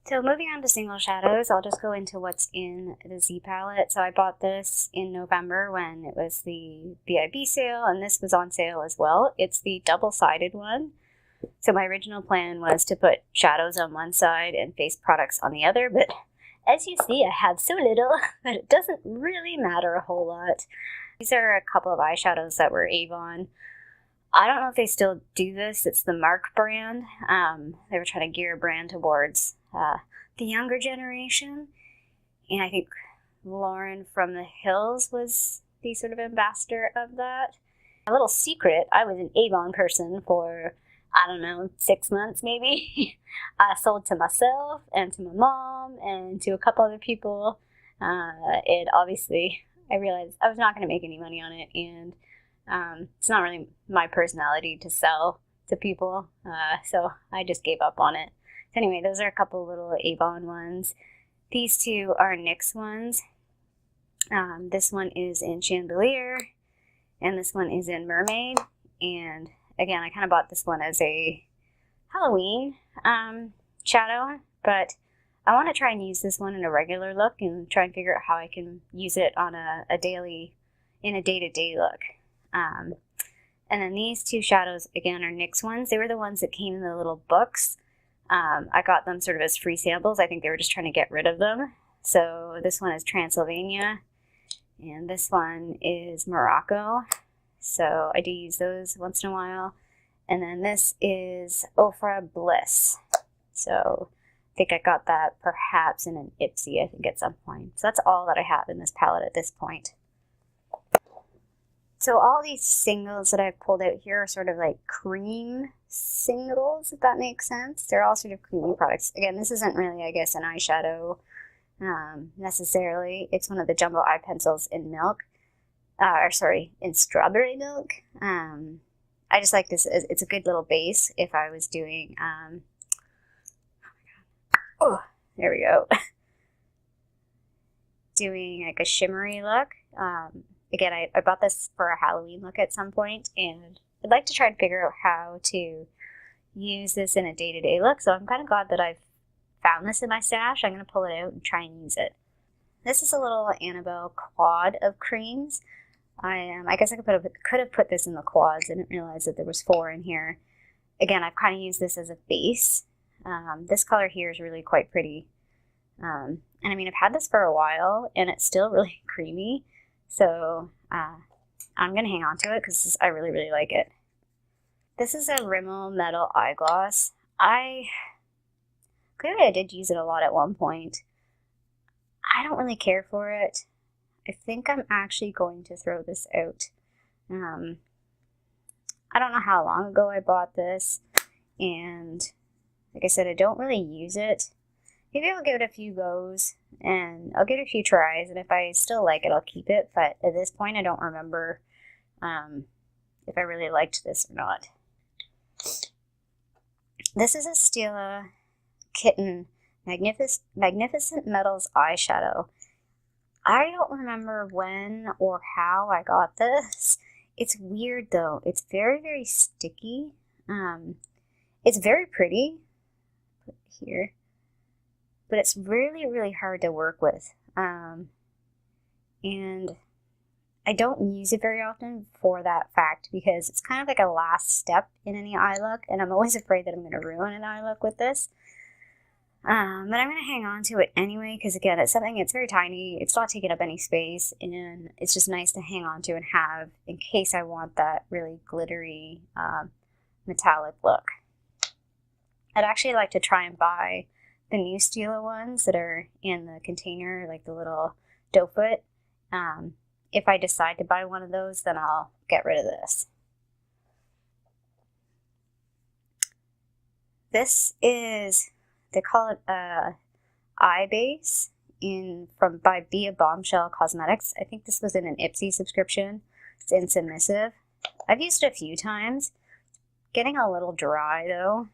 So moving on to single shadows, I'll just go into what's in the Z palette. So I bought this in November when it was the BIB sale, and this was on sale as well. It's the double-sided one. So my original plan was to put shadows on one side and face products on the other, but as you see, I have so little that it doesn't really matter a whole lot. These are a couple of eyeshadows that were Avon. I don't know if they still do this. It's the Mark brand. They were trying to gear a brand towards the younger generation. And I think Lauren from the Hills was the sort of ambassador of that. A little secret, I was an Avon person for, I don't know, 6 months maybe. I sold to myself and to my mom and to a couple other people. And obviously, I realized I was not going to make any money on it. And it's not really my personality to sell to people, so I just gave up on it. So anyway, those are a couple little Avon ones. These two are NYX ones. This one is in Chandelier, and this one is in Mermaid. And again, I kind of bought this one as a Halloween shadow, but I want to try and use this one in a regular look and try and figure out how I can use it on a day-to-day look. And then these two shadows, again, are NYX ones. They were the ones that came in the little books. I got them sort of as free samples. I think they were just trying to get rid of them. So this one is Transylvania, and this one is Morroco. So I do use those once in a while. And then this is Ofra Bliss. So I think I got that perhaps in an Ipsy, I think, at some point. So that's all that I have in this palette at this point. So all these singles that I've pulled out here are sort of like cream singles, if that makes sense. They're all sort of creamy products. Again, this isn't really, I guess, an eyeshadow necessarily. It's one of the jumbo eye pencils in milk, in strawberry milk. I just like this. It's a good little base if I was doing, oh, there we go. Doing like a shimmery look. Again, I bought this for a Halloween look at some point, and I'd like to try and figure out how to use this in a day-to-day look. So I'm kind of glad that I've found this in my stash. I'm going to pull it out and try and use it. This is a little Annabelle quad of creams. I guess I could have put this in the quads. I didn't realize that there was 4 in here. Again, I've kind of used this as a base. This color here is really quite pretty. And I mean, I've had this for a while, and it's still really creamy. So I'm going to hang on to it because I really, really like it. This is a Rimmel Metal Eye Gloss. Clearly I did use it a lot at one point. I don't really care for it. I think I'm actually going to throw this out. I don't know how long ago I bought this, and like I said, I don't really use it. Maybe I'll give it a few goes, and I'll give it a few tries, and if I still like it, I'll keep it, but at this point, I don't remember if I really liked this or not. This is a Stila Kitten Magnificent Metals Eyeshadow. I don't remember when or how I got this. It's weird, though. It's very, very sticky. It's very pretty. Put it here. But it's really, really hard to work with. And I don't use it very often for that fact, because it's kind of like a last step in any eye look, and I'm always afraid that I'm going to ruin an eye look with this. But I'm going to hang on to it anyway, because again, it's very tiny, it's not taking up any space, and it's just nice to hang on to and have in case I want that really glittery metallic look. I'd actually like to try and buy the new Stila ones that are in the container, like the little doe foot. If I decide to buy one of those, then I'll get rid of this. This is, they call it eye base by Be a Bombshell Cosmetics. I think this was in an Ipsy subscription. It's in Submissive. I've used it a few times. Getting a little dry though.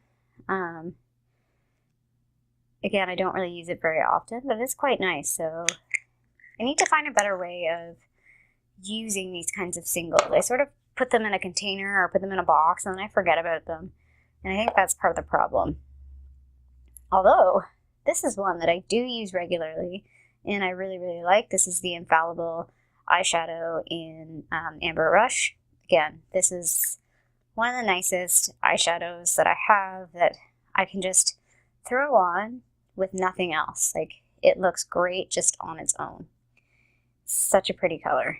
Again, I don't really use it very often, but it's quite nice. So I need to find a better way of using these kinds of singles. I sort of put them in a container or put them in a box, and then I forget about them. And I think that's part of the problem. Although, this is one that I do use regularly, and I really, really like. This is the Infallible eyeshadow in Amber Rush. Again, this is one of the nicest eyeshadows that I have that I can just throw on with nothing else. Like, it looks great just on its own. Such a pretty color.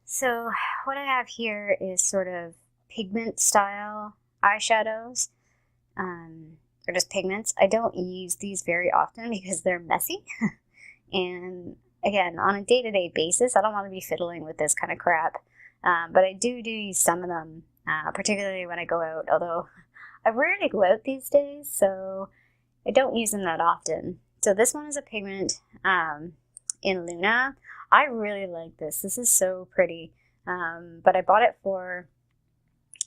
So what I have here is sort of pigment style eyeshadows, or just pigments. I don't use these very often because they're messy. And again, on a day-to-day basis, I don't want to be fiddling with this kind of crap. But I do use some of them, particularly when I go out, although I rarely go out these days, so I don't use them that often. So this one is a pigment in Luna. I really like this. This is so pretty. But I bought it for,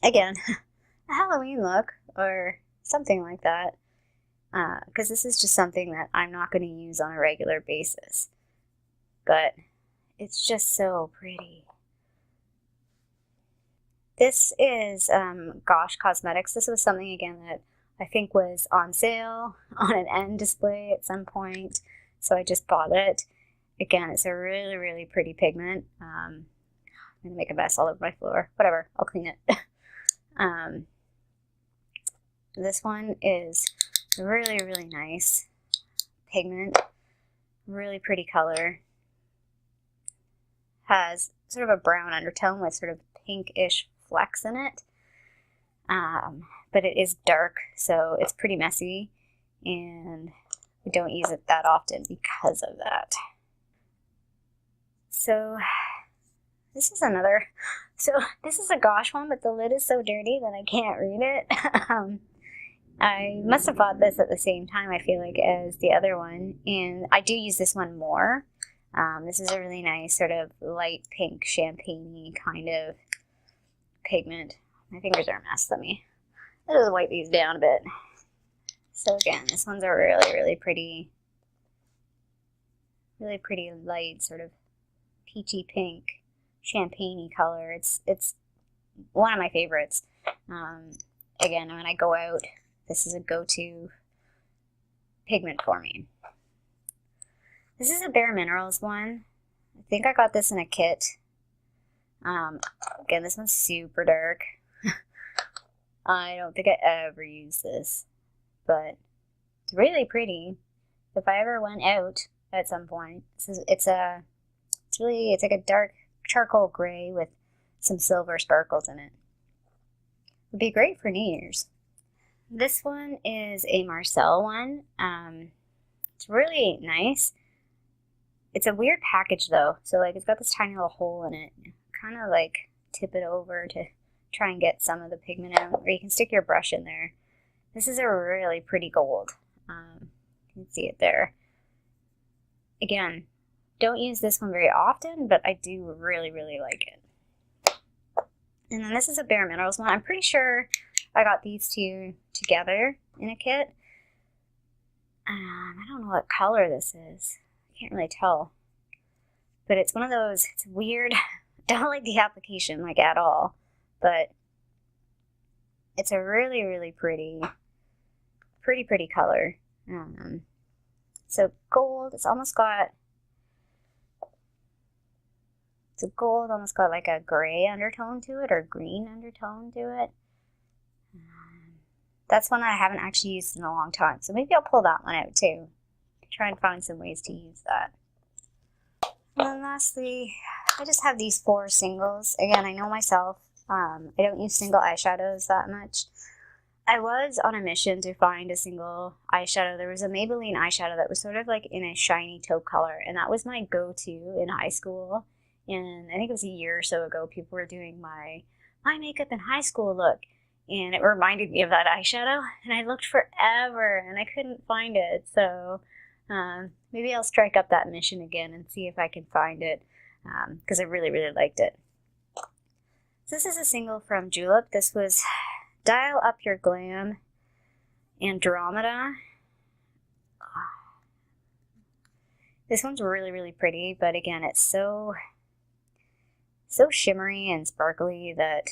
again, a Halloween look or something like that. Because this is just something that I'm not going to use on a regular basis. But it's just so pretty. This is Gosh Cosmetics. This was something, again, that I think was on sale on an end display at some point. So I just bought it. Again, it's a really, really pretty pigment. I'm going to make a mess all over my floor. Whatever, I'll clean it. This one is really, really nice pigment. Really pretty color. Has sort of a brown undertone with sort of pinkish flecks in it. But it is dark, so it's pretty messy. And I don't use it that often because of that. So this is another, this is a Gosh one, but the lid is so dirty that I can't read it. I must have bought this at the same time, I feel like, as the other one, and I do use this one more. This is a really nice sort of light pink champagne-y kind of pigment. My fingers are a mess. Let me just wipe these down a bit. So again, this one's a really, really pretty light sort of peachy pink champagne-y color. It's one of my favorites. Again, when I go out, this is a go-to pigment for me. This is a BareMinerals one. I think I got this in a kit. Again, this one's super dark. I don't think I ever used this, but it's really pretty. If I ever went out at some point, it's like a dark charcoal gray with some silver sparkles in it. Would be great for New Year's. This one is a Marcel one. It's really nice. It's a weird package though, so like it's got this tiny little hole in it. Kind of like tip it over to try and get some of the pigment out, or you can stick your brush in there. This is a really pretty gold. You can see it there. Again, don't use this one very often, but I do really, really like it. And then this is a BareMinerals one. I'm pretty sure I got these two together in a kit. I don't know what color this is. I can't really tell. But it's one of those, it's weird. I don't like the application, like, at all. But it's a really, really pretty color. So gold, it's a gold, almost got like a gray undertone to it, or green undertone to it. That's one that I haven't actually used in a long time, so maybe I'll pull that one out too. Try and find some ways to use that. And then lastly, I just have these 4 singles. Again, I know myself, I don't use single eyeshadows that much. I was on a mission to find a single eyeshadow. There was a Maybelline eyeshadow that was sort of like in a shiny taupe color, and that was my go-to in high school. And I think it was a year or so ago, people were doing my makeup in high school look, and it reminded me of that eyeshadow, and I looked forever, and I couldn't find it, so maybe I'll strike up that mission again and see if I can find it, because I really, really liked it. So this is a single from Julep. This was Dial Up Your Glam Andromeda. This one's really, really pretty, but again, it's so shimmery and sparkly that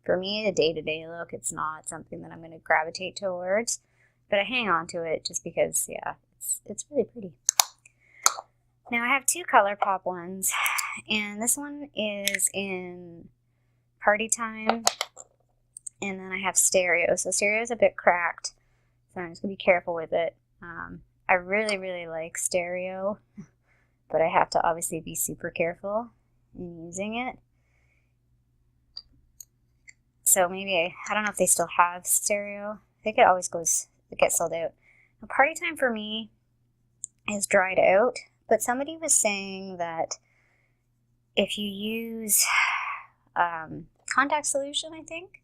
for me, the day-to-day look, it's not something that I'm going to gravitate towards. but I hang on to it just because, yeah, it's really pretty. Now I have two ColourPop ones, and this one is in Party Time, and then I have Stereo. So Stereo is a bit cracked, so I'm just going to be careful with it. I really, really like Stereo, but I have to obviously be super careful in using it. So maybe, I don't know if they still have Stereo. I think it always gets sold out. Now, Party Time for me is dried out, but somebody was saying that if you use contact solution, I think,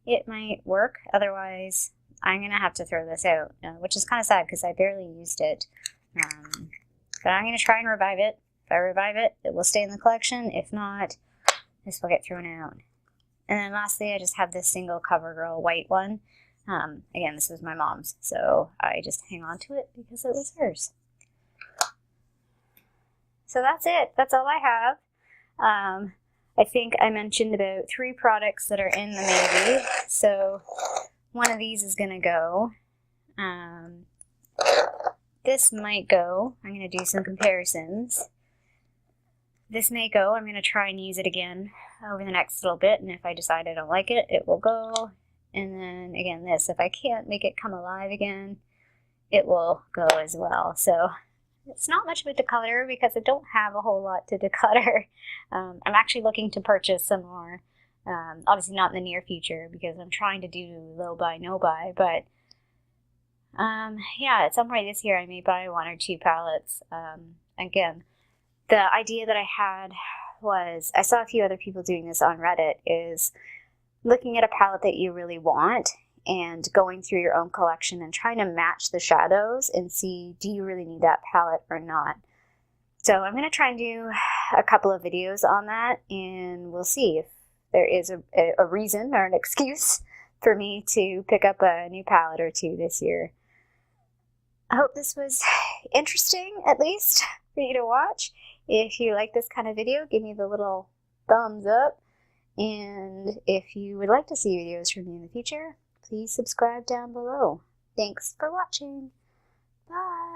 it might work. Otherwise, I'm going to have to throw this out, which is kind of sad because I barely used it. But I'm going to try and revive it. If I revive it, it will stay in the collection. If not, this will get thrown out. And then lastly, I just have this single CoverGirl white one. Again, this was my mom's, so I just hang on to it because it was hers. So that's it. That's all I have. I think I mentioned about 3 products that are in the maybe. So one of these is going to go. This might go. I'm going to do some comparisons. This may go. I'm going to try and use it again over the next little bit, and if I decide I don't like it, it will go. And then again, this, if I can't make it come alive again, it will go as well. So it's not much of a declutter because I don't have a whole lot to declutter. I'm actually looking to purchase some more. Obviously not in the near future because I'm trying to do low buy, no buy, but yeah, at some point this year I may buy 1 or 2 palettes. Again, the idea that I had was, I saw a few other people doing this on Reddit, is looking at a palette that you really want and going through your own collection and trying to match the shadows and see, do you really need that palette or not? So I'm going to try and do a couple of videos on that, and we'll see if there is a reason or an excuse for me to pick up a new palette or 2 this year. I hope this was interesting, at least, for you to watch. If you like this kind of video, give me the little thumbs up. And if you would like to see videos from me in the future, please subscribe down below. Thanks for watching. Bye.